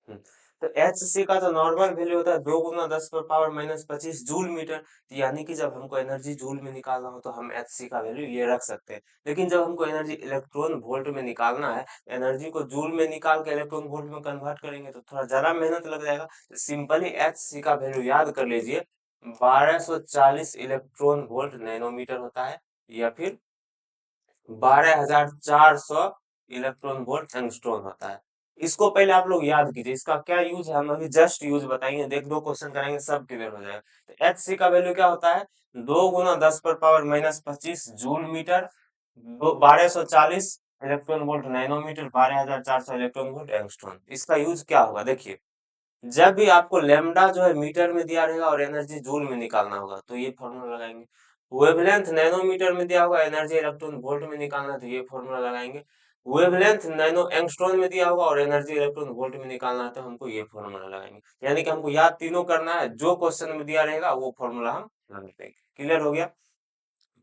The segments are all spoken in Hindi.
हम्म, तो एच सी का जो नॉर्मल वैल्यू होता है 2 × 10⁻⁻25 जूल मीटर। तो यानी कि जब हमको एनर्जी जूल में निकालना हो तो हम एच सी का वैल्यू ये रख सकते हैं। लेकिन जब हमको एनर्जी इलेक्ट्रॉन वोल्ट में निकालना है, एनर्जी को जूल में निकाल के इलेक्ट्रॉन वोल्ट में कन्वर्ट करेंगे तो थोड़ा ज्यादा मेहनत लग जाएगा। तो सिंपली एच सी का वैल्यू याद कर लीजिए, 1240 इलेक्ट्रॉन वोल्ट नैनोमीटर होता है, या फिर 12400 इलेक्ट्रॉन वोल्ट एंगस्ट्रॉन होता है। इसको पहले आप लोग याद कीजिए, इसका क्या यूज है हम अभी जस्ट यूज बताएंगे, देख दो क्वेश्चन कराएंगे सब क्लियर हो जाएगा। तो एच सी का वैल्यू क्या होता है, 2 × 10⁻⁻25 joule metre, 1240 electron volt nanometre, 12400 electron volt angstrom. इसका यूज क्या होगा देखिए, जब भी आपको लेमडा जो है मीटर में दिया रहेगा और एनर्जी जूल में निकालना होगा तो ये फॉर्मूला लगाएंगे। वेवलेंथ नैनोमीटर में दिया होगा, एनर्जी इलेक्ट्रॉन वोल्ट में निकालना है तो ये फॉर्मूला लगाएंगे। वेवलेंथ नैनो एंगस्ट्रॉन में दिया होगा और एनर्जी इलेक्ट्रॉन वोल्ट में निकालना है तो हमको ये फॉर्मूला लगाएंगे। यानी कि हमको याद तीनों करना है, जो क्वेश्चन में दिया रहेगा वो फॉर्मूला हम लगा देंगे। क्लियर हो गया?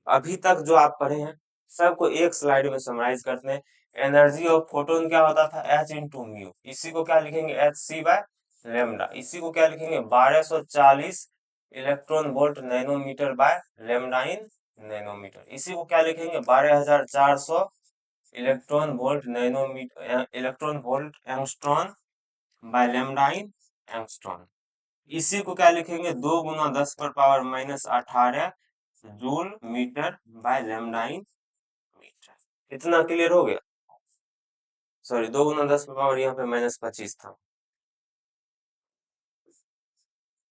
अभी तक जो आप पढ़े हैं सबको एक स्लाइड में समराइज करते हैं। एनर्जी ऑफ फोटोन क्या होता था, एच इंटू म्यू। इसी को क्या लिखेंगे, एच सी बाय लेमडा। इसी को क्या लिखेंगे, 1240 electron volt nanometre by lambda in nanometre. इसी को क्या लिखेंगे, 12400 electron volt nanometre, electron volt angstrom by lambda in angstrom. इसी को क्या लिखेंगे, 2 × 10⁻⁻18 joule metre by lambda in metre. इतना क्लियर हो गया? सॉरी, 2 × 10 यहाँ पे -25 था,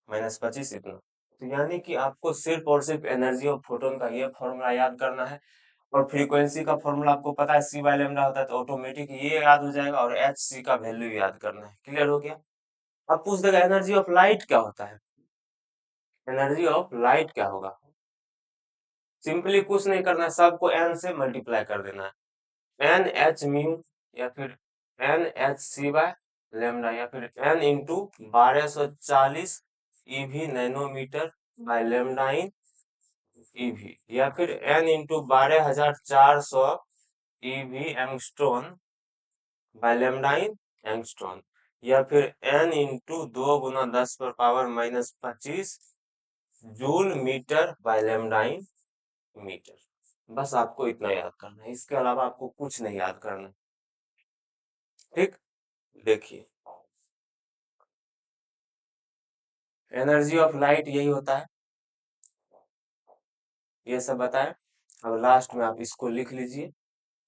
-25 इतना। तो यानी कि आपको सिर्फ और सिर्फ एनर्जी ऑफ फोटोन का ये फॉर्मूला याद करना है, और फ्रीक्वेंसी का फॉर्मूला आपको पता है सी बाय लेमडा होता है, तो ऑटोमेटिक ये याद हो जाएगा, और एच सी का वैल्यू याद करना है। क्लियर हो गया? अब पूछ देगा एनर्जी ऑफ लाइट क्या होता है, एनर्जी ऑफ लाइट क्या होगा। सिंपली कुछ नहीं करना है, सबको एन से मल्टीप्लाई कर देना है। एन एच म्यू, या फिर N H C by lambda, या फिर N into 1240 eV nanometre by lambda in eV, या फिर N into 12400 eV angstrom by lambda in angstrom, या फिर N into 2 × 10⁻⁻25 joule metre by lambda in metre. बस आपको इतना याद करना है, इसके अलावा आपको कुछ नहीं याद करना है। ठीक, देखिए, एनर्जी ऑफ लाइट यही होता है, ये सब बताएं। अब लास्ट में आप इसको लिख लीजिए,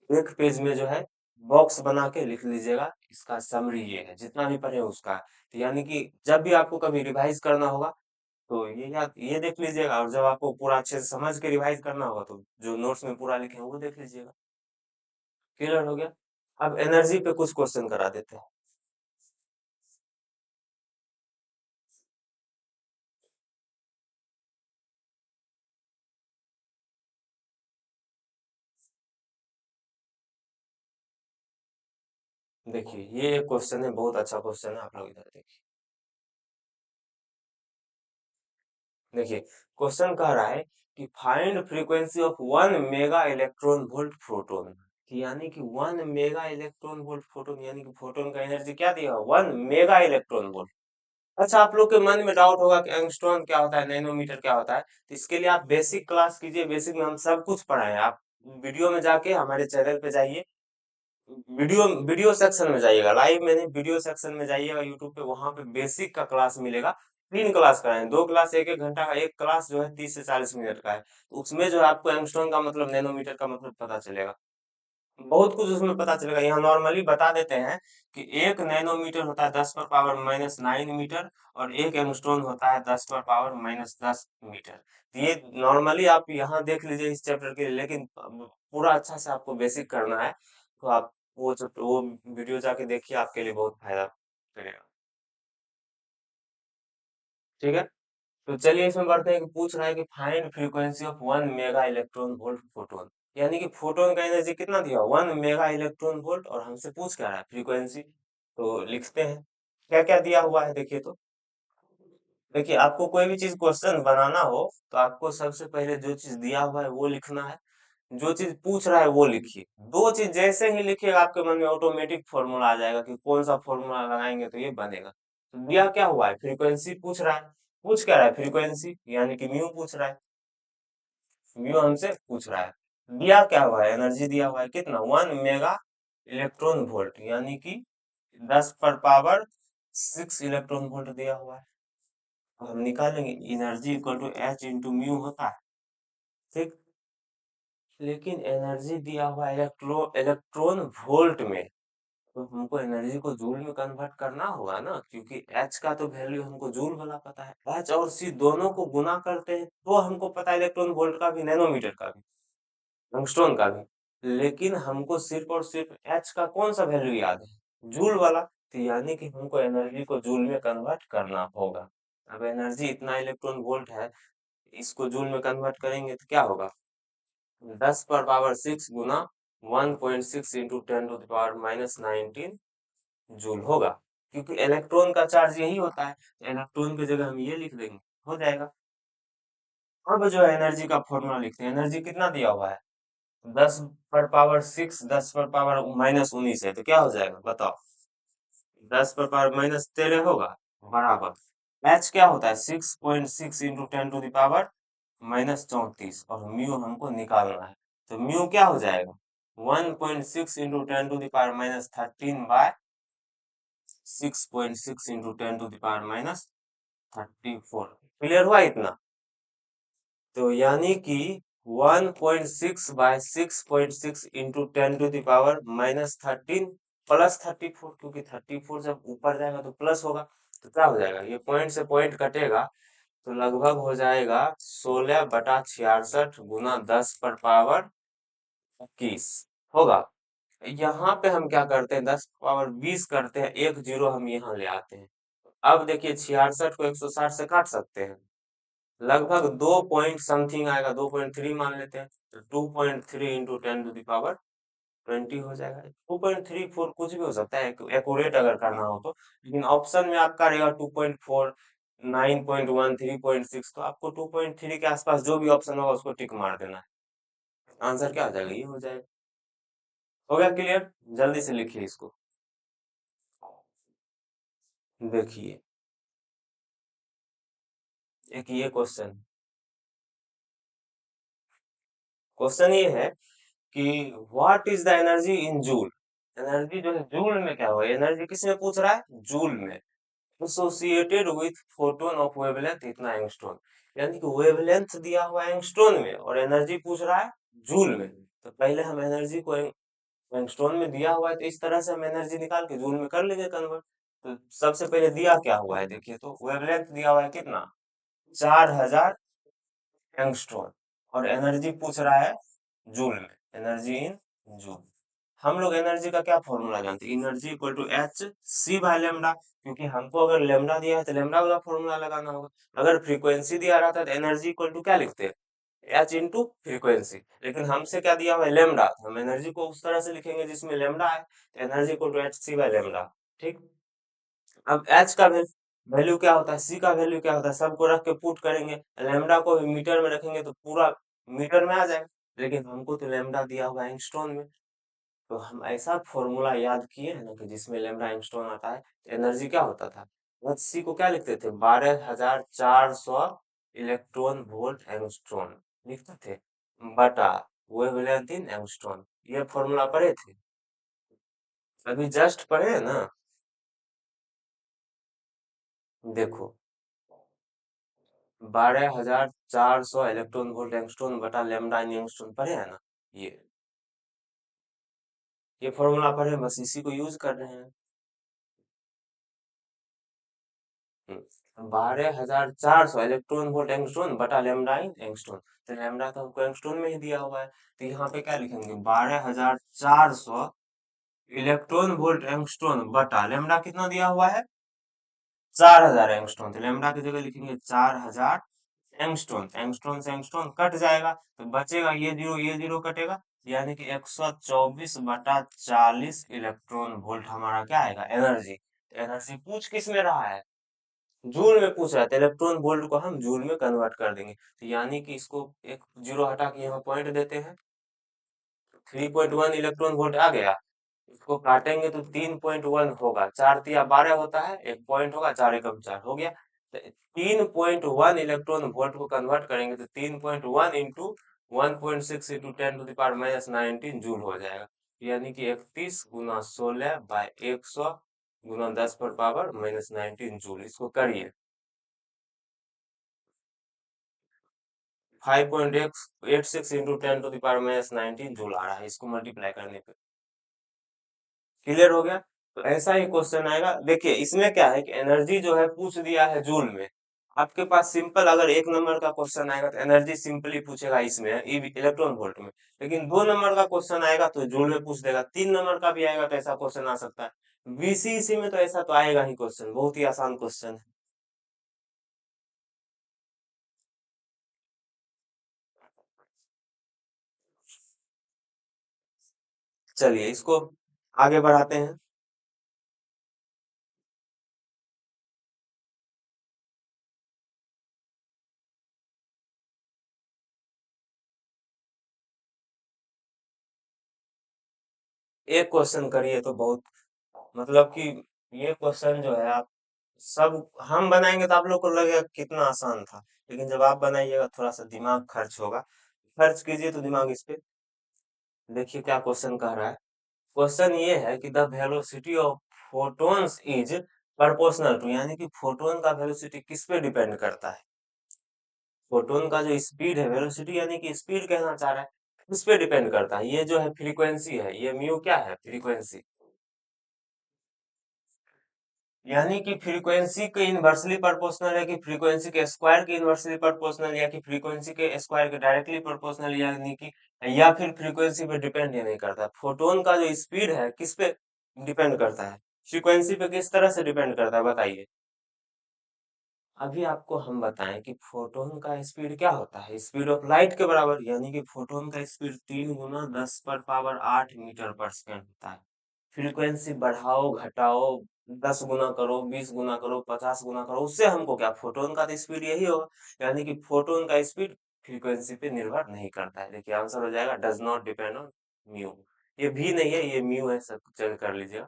एक पेज में जो है बॉक्स बना के लिख लीजिएगा, इसका समरी ये है, जितना भी पढ़े उसका। तो यानी कि जब भी आपको कभी रिवाइज करना होगा तो ये याद, ये देख लीजिएगा, और जब आपको पूरा अच्छे से समझ के रिवाइज करना होगा तो जो नोट्स में पूरा लिखे हैं वो देख लीजिएगा। क्लियर हो गया? अब एनर्जी पे कुछ क्वेश्चन करा देते हैं। देखिए, ये एक क्वेश्चन है, बहुत अच्छा क्वेश्चन है, आप लोग इधर देखिए। देखिए, क्वेश्चन कह रहा है कि find frequency of 1 mega electron volt photon. यानी कि 1 मेगा इलेक्ट्रॉन वोल्ट फोटोन, यानी कि फोटोन का एनर्जी क्या दिया, 1 मेगा इलेक्ट्रॉन वोल्ट। अच्छा, आप लोग के मन में डाउट होगा कि एंगस्ट्रॉन क्या होता है, नैनोमीटर क्या होता है। तो इसके लिए आप बेसिक क्लास कीजिए, बेसिक में हम सब कुछ पढ़ाए हैं। आप वीडियो में जाके हमारे चैनल पे जाइए, वीडियो वीडियो सेक्शन में जाइएगा, लाइव में नहीं, वीडियो सेक्शन में जाइएगा यूट्यूब पे, वहां पे बेसिक का क्लास मिलेगा। 3 क्लास कराए, 2 क्लास 1-1 घंटा का, एक क्लास जो है 30 से 40 मिनट का है। तो उसमें जो है आपको एंगस्ट्रॉन का मतलब, नैनोमीटर का मतलब पता चलेगा, बहुत कुछ उसमें पता चलेगा। यहाँ नॉर्मली बता देते हैं कि एक नैनोमीटर होता है 10⁻⁻9 मीटर, और एक एंगस्ट्रॉन होता है 10⁻⁻10 मीटर। तो ये नॉर्मली आप यहाँ देख लीजिए इस चैप्टर के लिए, लेकिन पूरा अच्छा से आपको बेसिक करना है तो आप वो वीडियो जाके देखिए, आपके लिए बहुत फायदा करेगा। ठीक है, तो चलिए इसमें बढ़ते हैं कि पूछ रहा है कि find frequency of 1 mega electron volt photon. यानी कि फोटोन का एनर्जी कितना दिया, 1 मेगा इलेक्ट्रॉन वोल्ट, और हमसे पूछ क्या रहा है, फ्रीक्वेंसी। तो लिखते हैं क्या क्या दिया हुआ है, देखिए तो। देखिए, आपको कोई भी चीज क्वेश्चन बनाना हो तो आपको सबसे पहले जो चीज दिया हुआ है वो लिखना है। जो चीज पूछ रहा है वो लिखिए। दो चीज जैसे ही लिखिएगा आपके मन में ऑटोमेटिक फॉर्मूला आ जाएगा कि कौन सा फॉर्मूला लगाएंगे तो ये बनेगा। तो दिया क्या हुआ है, फ्रीक्वेंसी पूछ रहा है। पूछ क्या रहा है, फ्रीक्वेंसी यानी कि म्यू पूछ रहा है। म्यू हमसे पूछ रहा है। दिया क्या हुआ है, एनर्जी दिया हुआ है कितना, 1 मेगा इलेक्ट्रॉन वोल्ट, यानी कि 10 पर पावर 6 इलेक्ट्रॉन वोल्ट दिया हुआ है। तो हम निकालेंगे energy equal to H into mu होता है, ठीक। लेकिन एनर्जी दिया हुआ है इलेक्ट्रॉन वोल्ट में, तो हमको एनर्जी को जूल में कन्वर्ट करना होगा ना, क्योंकि एच का तो वैल्यू हमको जूल वाला पता है। एच और सी दोनों को गुना करते हैं तो हमको पता है इलेक्ट्रॉन वोल्ट का भी, नैनोमीटर का भी, एंगस्ट्रॉन का भी। लेकिन हमको सिर्फ और सिर्फ एच का कौन सा वैल्यू याद है, जूल वाला। तो यानी कि हमको एनर्जी को जूल में कन्वर्ट करना होगा। अब एनर्जी इतना इलेक्ट्रॉन वोल्ट है, इसको जूल में कन्वर्ट करेंगे तो क्या होगा, 10 पर पावर 6 गुना 1.6 into 10 to the power -19 joule होगा। क्योंकि इलेक्ट्रॉन का चार्ज यही होता है, तो इलेक्ट्रॉन की जगह हम ये लिख देंगे, हो जाएगा। अब जो एनर्जी का फॉर्मूला लिखते हैं, एनर्जी कितना दिया हुआ है, 10 पर पावर 6, 10 पर पावर -19 है, तो क्या हो जाएगा बताओ, 10 पर पावर -13 होगा, बराबर। एच क्या होता है, 6.6 इंटू 10 टू द पावर -34, और म्यू हमको निकालना है। तो म्यू क्या हो जाएगा, 1.6 into 10 to the power -13 by 6.6 into 10 to the power -34। Clear हुआ इतना। तो यानी कि 1.6 by 6.6 into 10 to the power -13 +34, क्योंकि 34 जब ऊपर जाएगा तो प्लस होगा। तो क्या हो जाएगा, ये पॉइंट से पॉइंट कटेगा, तो लगभग हो जाएगा 16/66 गुना 10 पर पावर 21 होगा। यहाँ पे हम क्या करते हैं, 10 पावर 20 करते हैं, एक जीरो हम यहाँ ले आते हैं। अब देखिए 66 को 160 से काट सकते हैं, लगभग 2 पॉइंट समथिंग आएगा, 2.3 मान लेते हैं, तो 2.3 इंटू 10 टू द पावर 20 हो जाएगा। 2.34 कुछ भी हो सकता है, एक्यूरेट अगर करना हो तो। लेकिन ऑप्शन में आपका रहेगा 2.4, 9.1, 3.6, तो आपको 2.3 के आसपास जो भी ऑप्शन होगा उसको टिक मार देना है। आंसर क्या हो जाएगा, ये हो जाएगा। हो गया क्लियर, जल्दी से लिखिए इसको। देखिए एक ये क्वेश्चन ये है कि what is the energy in joule. Energy जो है जूल में क्या हुआ, एनर्जी किस में पूछ रहा है, जूल में, associated with photon of wavelength इतना एंगस्ट्रॉन। यानी कि वेवलेंथ दिया हुआ है एंगस्ट्रॉन में और एनर्जी पूछ रहा है जूल में। तो पहले हम एनर्जी को एंगस्ट्रॉन में दिया हुआ है, तो इस तरह से हम एनर्जी निकाल के जूल में कर लेंगे कन्वर्ट। तो सबसे पहले दिया क्या हुआ है, देखिए तो वेवलेंथ दिया हुआ है कितना, 4000 एंगस्ट्रॉन, और एनर्जी पूछ रहा है जूल में, एनर्जी इन जूल। हम लोग एनर्जी का क्या फॉर्मूला जानते हैं, energy equal to H C by lambda, क्योंकि हमको अगर लेमडा दिया है तो लेमडा वाला फॉर्मूला लगाना होगा। अगर फ्रीक्वेंसी दिया रहता है तो एनर्जी इक्वल टू क्या लिखते हैं, एच इंटू फ्रीक्वेंसी। लेकिन हमसे क्या दिया हुआ है, लेमडा, हम एनर्जी को उस तरह से लिखेंगे जिसमें लेमडा है, तो energy equal to H C by lambda, ठीक। अब एच का वैल्यू क्या होता है, सी का वैल्यू क्या होता है, सबको रख के पुट करेंगे, लैम्डा को भी मीटर में रखेंगे तो पूरा मीटर में आ जाएगा। लेकिन हमको तो लैम्डा दिया हुआ है एंगस्ट्रॉन में, तो हम ऐसा फॉर्मूला याद किए हैं ना कि जिसमें लैम्डा एंगस्ट्रॉन आता है। एनर्जी क्या होता था, एच सी को क्या लिखते थे, 12400 इलेक्ट्रॉन वोल्ट एंगस्ट्रॉन लिखते थे, बटा वेवलेंथ इन एंगस्ट्रॉन। ये फॉर्मूला पढ़े थे, अभी जस्ट पढ़े हैं ना। देखो 12400 इलेक्ट्रॉन वोल्ट एंगस्ट्रॉन बटा लेमडा इन एंगस्ट्रॉन पढ़े हैं ना। ये ये फॉर्मूला पढ़े हैं, बस इसी को यूज कर रहे हैं। 12400 इलेक्ट्रॉन वोल्ट एंगस्ट्रॉन बटा लेमडा इन एंगस्ट्रॉन। तो लेमडा तो हमको एंगस्ट्रॉन में ही दिया हुआ है, तो यहाँ पे क्या लिखेंगे, 12400 इलेक्ट्रॉन वोल्ट एंगस्ट्रॉन बटा लेमडा कितना दिया हुआ है, 4000 एंगस्ट्रॉन। तो लेमडा की जगह लिखेंगे 4000 एंगस्ट्रॉन। एंगस्ट्रॉन से एंगस्ट्रॉन कट जाएगा तो बचेगा ये जीरो कटेगा, यानी कि 124/40 इलेक्ट्रॉन वोल्ट हमारा क्या आएगा, एनर्जी। एनर्जी पूछ किस में रहा है, जूल में पूछ रहा है, तो इलेक्ट्रॉन वोल्ट को हम जूल में कन्वर्ट कर देंगे। तो यानी कि इसको एक जीरो हटा के यहाँ पॉइंट देते हैं, 3.1 इलेक्ट्रॉन वोल्ट आ गया। इसको काटेंगे तो 3.1 होगा, 4 × 3 = 12 होता है, एक पॉइंट होगा, 4 × 4 हो गया। तो 3.1 इलेक्ट्रॉन वोल्ट को कन्वर्ट करेंगे तो 3.1 इंटू 1.6 × 10⁻⁻19 जूल हो जाएगा। यानी कि 31 × 16/100 × 10⁻⁻19 जूल। इसको करिए, 5.86 इंटू 10⁻⁻19 जूल आ रहा है, इसको मल्टीप्लाई करने पे। क्लियर हो गया। तो ऐसा ही क्वेश्चन आएगा। देखिए इसमें क्या है कि एनर्जी जो है पूछ दिया है जूल में। आपके पास सिंपल अगर 1 नंबर का क्वेश्चन आएगा तो एनर्जी सिंपली पूछेगा इसमें इलेक्ट्रॉन वोल्ट में। लेकिन 2 नंबर का क्वेश्चन आएगा तो जूल में पूछ देगा। 3 नंबर का भी आएगा तो ऐसा क्वेश्चन आ सकता है। बीसीईसी में तो ऐसा तो आएगा ही क्वेश्चन, बहुत ही आसान क्वेश्चन है। चलिए इसको आगे बढ़ाते हैं। एक क्वेश्चन करिए तो बहुत, मतलब कि ये क्वेश्चन जो है आप सब हम बनाएंगे तो आप लोग को लगेगा कितना आसान था, लेकिन जब आप बनाइएगा थोड़ा सा दिमाग खर्च होगा। खर्च कीजिए तो दिमाग इस पे। देखिए क्या क्वेश्चन कह रहा है। क्वेश्चन ये है कि the velocity of photons is proportional to, यानी कि फोटोन का वेलोसिटी किस पे डिपेंड करता है। फोटोन का जो स्पीड है, वेलोसिटी यानी कि स्पीड कहना चाह रहा है, किस पे डिपेंड करता है। ये जो है फ्रीक्वेंसी है, ये म्यू क्या है, फ्रीक्वेंसी। यानी कि फ्रीक्वेंसी के इनवर्सली प्रोपोर्शनल है कि फ्रीक्वेंसी के स्क्वायर के इनवर्सली प्रोपोर्शनल, या कि फ्रीक्वेंसी के स्क्वायर के डायरेक्टली प्रोपोर्शनल, यानी कि या फिर फ्रीक्वेंसी पे डिपेंड ही नहीं करता। फोटोन का जो स्पीड है किस पे डिपेंड करता है, फ्रीक्वेंसी पे किस तरह से डिपेंड करता है बताइए। अभी आपको हम बताएं कि फोटोन का स्पीड क्या होता है, स्पीड ऑफ लाइट के बराबर। यानी कि फोटोन का स्पीड 3 × 10⁻⁸ मीटर पर सेकेंड होता है। फ्रीक्वेंसी बढ़ाओ घटाओ, 10 गुना करो, 20 गुना करो, 50 गुना करो, उससे हमको क्या, फोटोन का तो स्पीड यही होगा। यानी कि फोटोन का स्पीड फ्रीक्वेंसी पे निर्भर नहीं करता है। देखिए आंसर हो जाएगा does not depend on mu. ये भी नहीं है, ये म्यू है, सब चेक कर लीजिएगा।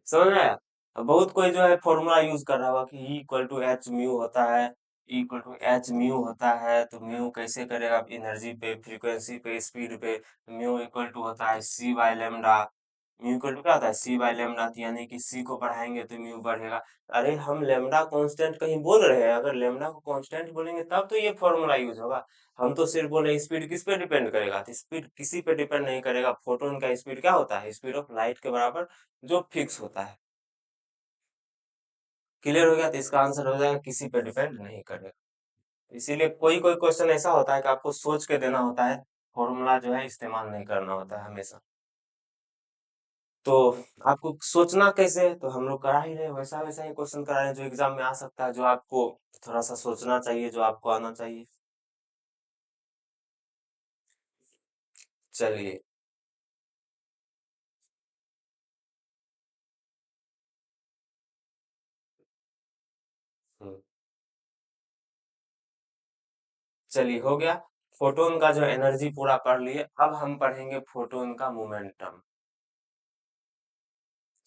समझ में आया। अब बहुत कोई जो है फॉर्मूला यूज कर रहा होगा कि E equal to H mu होता है, E equal to H mu होता है। तो म्यू कैसे करेगा, एनर्जी पे, फ्रीक्वेंसी पे, स्पीड पे। म्यू इक्वल टू होता है c by lambda. Mu equal to क्या होता है, सी बाय लेमडा। यानी कि सी को बढ़ाएंगे तो म्यू बढ़ेगा। अरे हम लेमडा कांस्टेंट कहीं बोल रहे हैं, अगर लेमडा को कांस्टेंट बोलेंगे तब तो ये फॉर्मूला यूज होगा। हम तो सिर्फ बोले स्पीड किस पे डिपेंड करेगा, तो स्पीड किसी पे डिपेंड नहीं करेगा। फोटोन का स्पीड क्या होता है, स्पीड ऑफ लाइट के बराबर, जो फिक्स होता है। क्लियर हो गया। तो इसका आंसर हो जाएगा किसी पे डिपेंड नहीं करेगा। इसीलिए कोई कोई क्वेश्चन ऐसा होता है कि आपको सोच के देना होता है, फॉर्मूला जो है इस्तेमाल नहीं करना होता है हमेशा। तो आपको सोचना कैसे है, तो हम लोग करा ही रहे हैं, वैसा वैसा ही क्वेश्चन करा रहे हैं जो एग्जाम में आ सकता है, जो आपको थोड़ा सा सोचना चाहिए, जो आपको आना चाहिए। चलिए। हम्म, चलिए हो गया। फोटोन का जो एनर्जी पूरा पढ़ लिए, अब हम पढ़ेंगे फोटोन का मोमेंटम।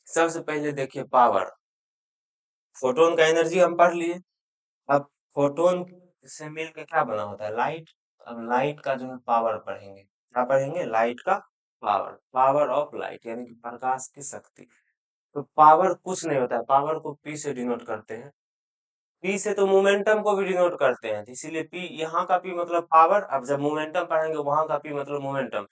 सबसे पहले देखिए पावर। फोटोन का एनर्जी हम पढ़ लिए। अब फोटोन से मिलके क्या बना होता है, लाइट। अब लाइट का जो है पावर पढ़ेंगे, क्या पढ़ेंगे, लाइट का पावर, पावर ऑफ लाइट, यानी कि प्रकाश की शक्ति। तो पावर कुछ नहीं होता है, पावर को पी से डिनोट करते हैं। पी से तो मोमेंटम को भी डिनोट करते हैं, तो इसीलिए पी, यहाँ का पी मतलब पावर। अब जब मोमेंटम पढ़ेंगे वहां का पी मतलब मोमेंटम।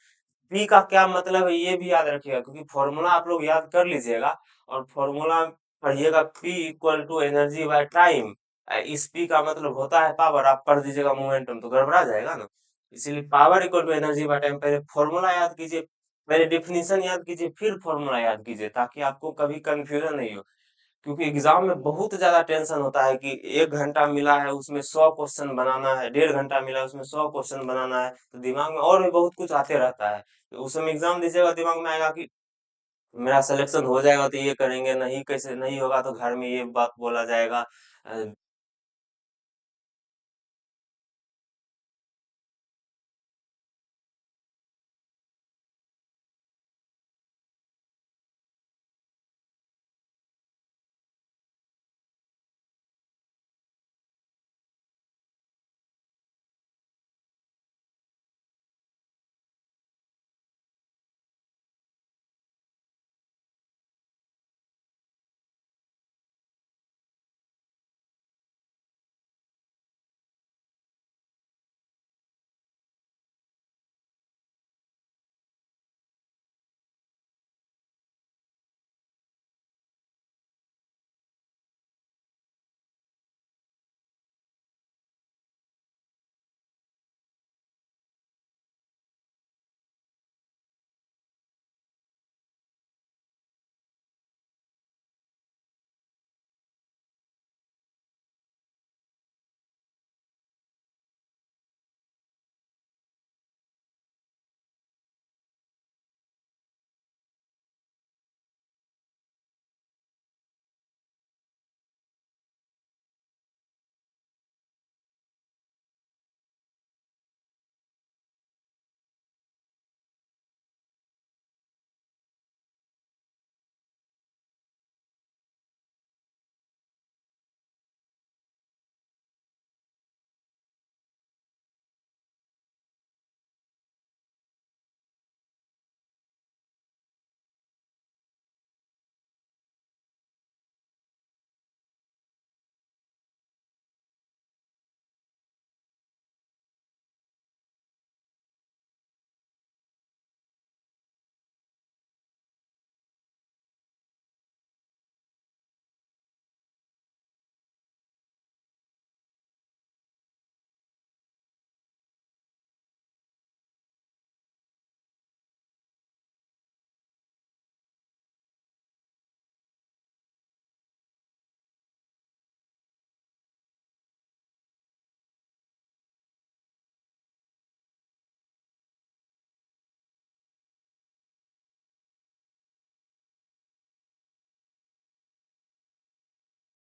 पी का क्या मतलब है ये भी याद रखिएगा, क्योंकि फॉर्मूला आप लोग याद कर लीजिएगा और फॉर्मूला पढ़िएगा। P equal to energy by time. इस पी का मतलब होता है पावर, आप पढ़ दीजिएगा मोमेंटम तो गड़बड़ा जाएगा ना। इसीलिए power equal to energy by time, पहले फॉर्मूला याद कीजिए, पहले डिफिनीशन याद कीजिए, फिर फॉर्मूला याद कीजिए, ताकि आपको कभी कंफ्यूजन नहीं हो। क्योंकि एग्जाम में बहुत ज्यादा टेंशन होता है कि 1 घंटा मिला है उसमें 100 क्वेश्चन बनाना है, 1.5 घंटा मिला है उसमें 100 क्वेश्चन बनाना है, तो दिमाग में और भी बहुत कुछ आते रहता है। तो उस समय एग्जाम दीजिएगा, दिमाग में आएगा कि मेरा सिलेक्शन हो जाएगा तो ये करेंगे, नहीं कैसे नहीं होगा तो घर में ये बात बोला जाएगा।